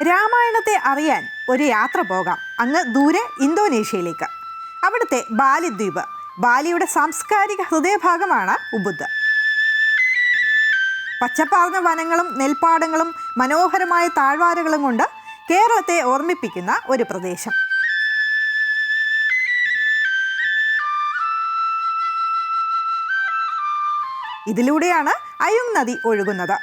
രാമായണത്തെ അറിയാൻ ഒരു യാത്ര പോകാം അങ്ങ് ദൂരെ ഇന്തോനേഷ്യയിലേക്ക്. അവിടുത്തെ ബാലി ദ്വീപ്, ബാലിയുടെ സാംസ്കാരിക ഹൃദയഭാഗമാണ് ഉബുദ്. പച്ചപ്പാർന്ന വനങ്ങളും നെൽപ്പാടങ്ങളും മനോഹരമായ താഴ്വാരകളും കൊണ്ട് കേരളത്തെ ഓർമ്മിപ്പിക്കുന്ന ഒരു പ്രദേശം. ഇതിലൂടെയാണ് അയുങ് നദി ഒഴുകുന്നത്.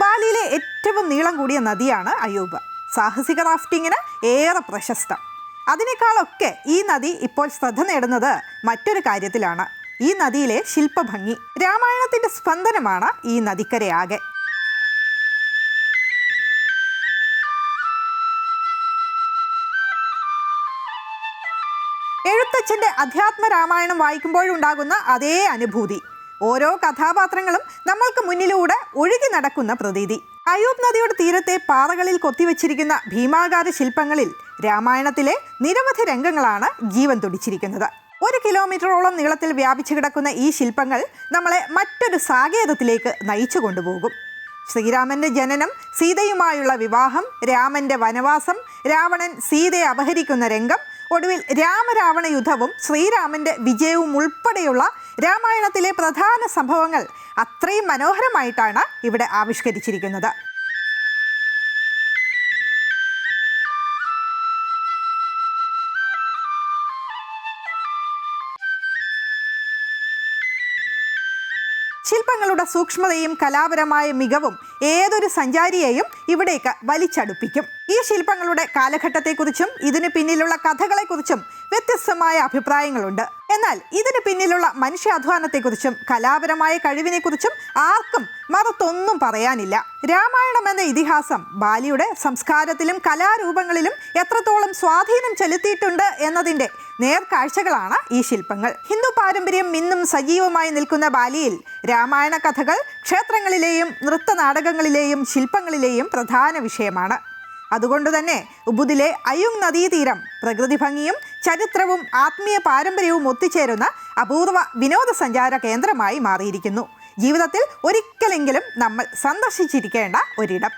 ബാലിയിലെ ഏറ്റവും നീളം കൂടിയ നദിയാണ് അയൂബ്. സാഹസിക റാഫ്റ്റിങ്ങിന് ഏറെ പ്രശസ്തം. അതിനേക്കാളൊക്കെ ഈ നദി ഇപ്പോൾ ശ്രദ്ധ നേടുന്നത് മറ്റൊരു കാര്യത്തിലാണ്: ഈ നദിയിലെ ശില്പഭംഗി. രാമായണത്തിന്റെ സ്പന്ദനമാണ് ഈ നദിക്കരയാകെ. എഴുത്തച്ഛൻ്റെ അധ്യാത്മ രാമായണം വായിക്കുമ്പോഴുണ്ടാകുന്ന അതേ അനുഭൂതി. ഓരോ കഥാപാത്രങ്ങളും നമ്മൾക്ക് മുന്നിലൂടെ ഒഴുകി നടക്കുന്ന പ്രതീതി. അയൂബ് നദിയുടെ തീരത്തെ പാറകളിൽ കൊത്തിവെച്ചിരിക്കുന്ന ഭീമാകാര ശില്പങ്ങളിൽ രാമായണത്തിലെ നിരവധി രംഗങ്ങളാണ് ജീവൻ തുടിച്ചിരിക്കുന്നത്. 1 കിലോമീറ്ററോളം നീളത്തിൽ വ്യാപിച്ചു കിടക്കുന്ന ഈ ശില്പങ്ങൾ നമ്മളെ മറ്റൊരു സാകേതത്തിലേക്ക് നയിച്ചു കൊണ്ടുപോകും. ശ്രീരാമന്റെ ജനനം, സീതയുമായുള്ള വിവാഹം, രാമന്റെ വനവാസം, രാവണൻ സീതയെ അപഹരിക്കുന്ന രംഗം, ഒടുവിൽ രാമരാവണ യുദ്ധവും ശ്രീരാമന്റെ വിജയവും ഉൾപ്പെടെയുള്ള രാമായണത്തിലെ പ്രധാന സംഭവങ്ങൾ അത്രയും മനോഹരമായിട്ടാണ് ഇവിടെ ആവിഷ്കരിച്ചിരിക്കുന്നത്. ശില്പങ്ങളുടെ സൂക്ഷ്മതയും കലാപരമായ മികവും ഏതൊരു സഞ്ചാരിയെയും ഇവിടേക്ക് വലിച്ചടുപ്പിക്കും. ഈ ശില്പങ്ങളുടെ കാലഘട്ടത്തെക്കുറിച്ചും ഇതിന് പിന്നിലുള്ള കഥകളെക്കുറിച്ചും വ്യത്യസ്തമായ അഭിപ്രായങ്ങളുണ്ട്. എന്നാൽ ഇതിന് പിന്നിലുള്ള മനുഷ്യാധ്വാനത്തെക്കുറിച്ചും കലാപരമായ കഴിവിനെക്കുറിച്ചും ആർക്കും മറുത്തൊന്നും പറയാനില്ല. രാമായണം എന്ന ഇതിഹാസം ബാലിയുടെ സംസ്കാരത്തിലും കലാരൂപങ്ങളിലും എത്രത്തോളം സ്വാധീനം ചെലുത്തിയിട്ടുണ്ട് എന്നതിൻ്റെ നേർക്കാഴ്ചകളാണ് ഈ ശില്പങ്ങൾ. ഹിന്ദു പാരമ്പര്യം ഇന്നും സജീവമായി നിൽക്കുന്ന ബാലിയിൽ രാമായണ കഥകൾ ക്ഷേത്രങ്ങളിലെയും നൃത്തനാടകങ്ങളിലെയും ശില്പങ്ങളിലെയും പ്രധാന വിഷയമാണ്. അതുകൊണ്ടുതന്നെ ഉബുദിലെ അയുങ് നദീതീരം പ്രകൃതി ഭംഗിയും ചരിത്രവും ആത്മീയ പാരമ്പര്യവും ഒത്തുചേരുന്ന അപൂർവ വിനോദസഞ്ചാര കേന്ദ്രമായി മാറിയിരിക്കുന്നു. ജീവിതത്തിൽ ഒരിക്കലെങ്കിലും നമ്മൾ സന്ദർശിച്ചിരിക്കേണ്ട ഒരിടം.